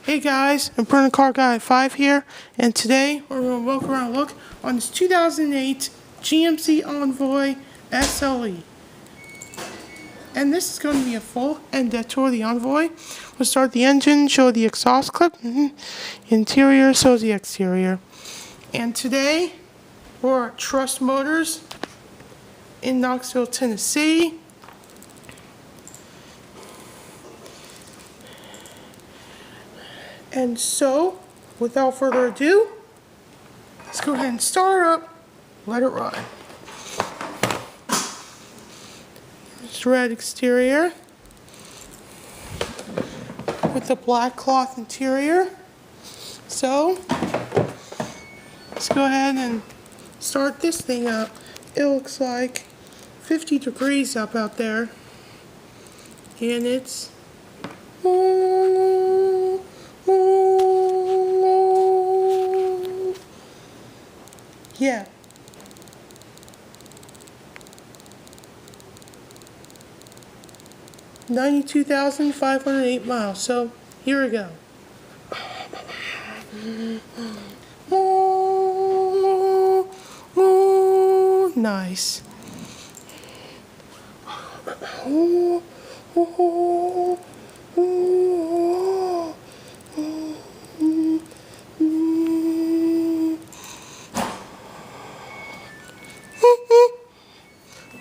Hey guys, I'm Burning Car Guy 5 here, and today we're going to walk around look on this 2008 GMC Envoy SLE. And this is going to be a full in-depth tour of the Envoy. We'll start the engine, show the exhaust clip, interior, shows the exterior. And today we're at Trust Motors in Knoxville, Tennessee. And so, without further ado, let's go ahead and start up, let it run. It's red exterior with the black cloth interior. So, let's go ahead and start this thing up. It looks like 50 degrees up out there, and it's yeah. $92,508 miles. So here we go. Nice.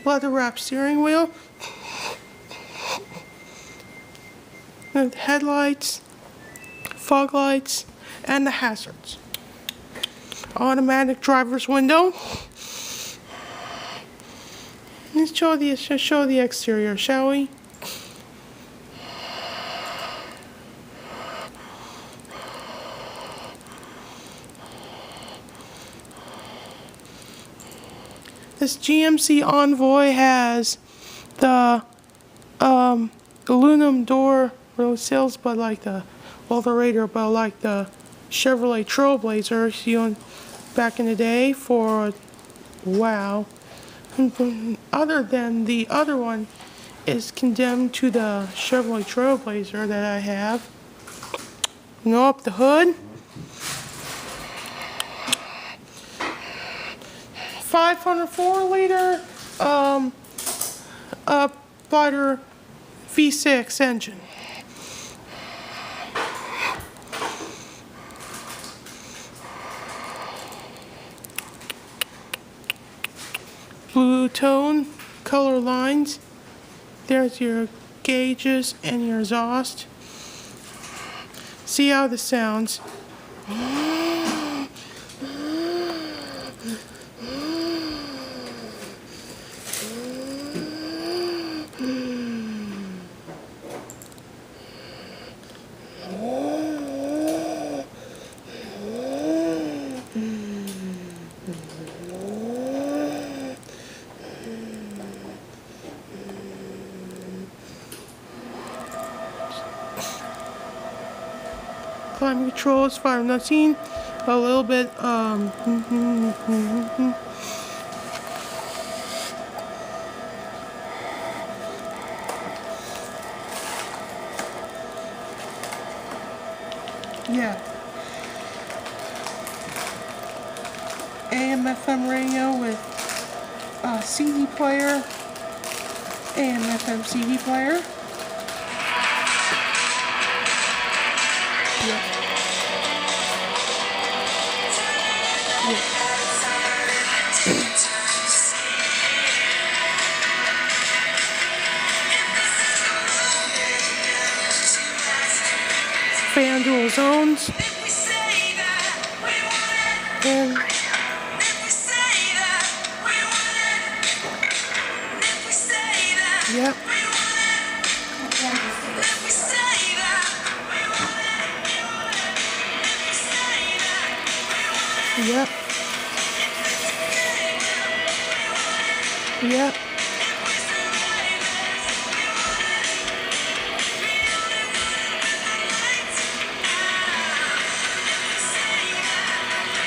Leather wrapped steering wheel, and headlights, fog lights, and the hazards. Automatic driver's window. Let's show the exterior, shall we? This GMC Envoy has the aluminum door sills, but like the Walkaround, but like the Chevrolet Trailblazer you back in the day for wow. Other than the other one is condemned to the Chevrolet Trailblazer that I have. Up the hood. 504-liter Spider V6 engine. Blue tone color lines. There's your gauges and your exhaust. See how this sounds. Climate control as far as I'm not seeing a little bit yeah. AM FM radio with CD player, AM FM CD player. Yeah. Fan dual zones. And yep. Yep. Yep.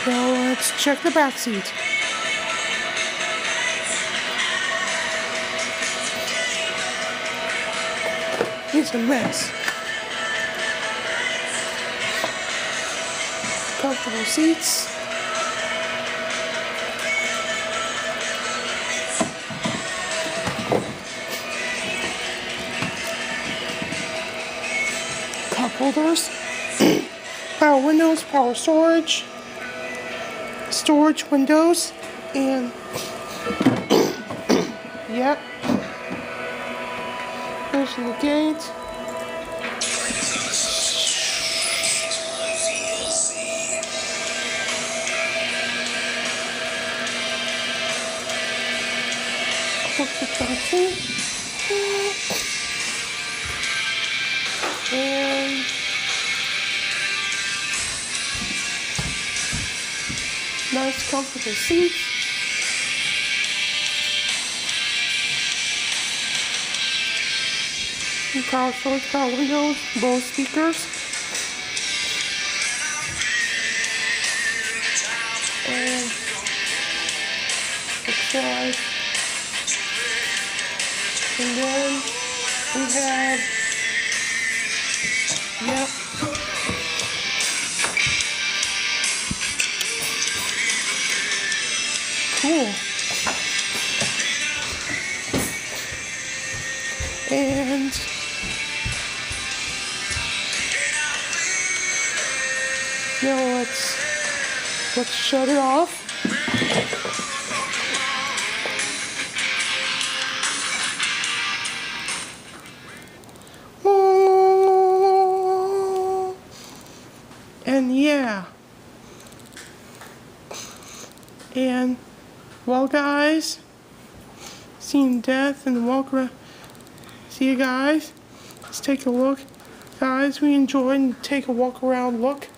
Now let's check the back seat. It's a mess. comfortable seats. Cup holders. Power windows, power storage windows, and yep, there's the gate. Click the button, and nice comfortable seats. And power storage, power windows, Bose speakers. And outside. And then we have, yep, cool. And now let's shut it off. And yeah. And well, guys, seen death and walk around. See you guys. Let's take a look. Guys, we enjoyed and take a walk around look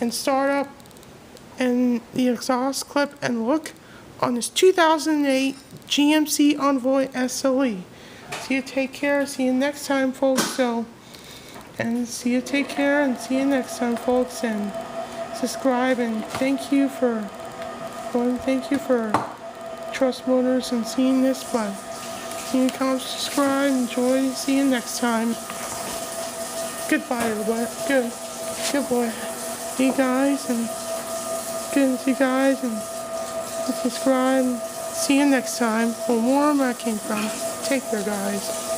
and start up and the exhaust clip and look on this 2008 GMC Envoy SLE. See you, take care. See you next time, folks. And see you, take care, and see you next time, folks. And subscribe, and thank you for Trust Motors and seeing this, but see you, comment, subscribe, enjoy, see you next time. Goodbye, everybody. Good boy. See you guys, and good to see you guys, and subscribe. See you next time for more where I came from. Take care, guys.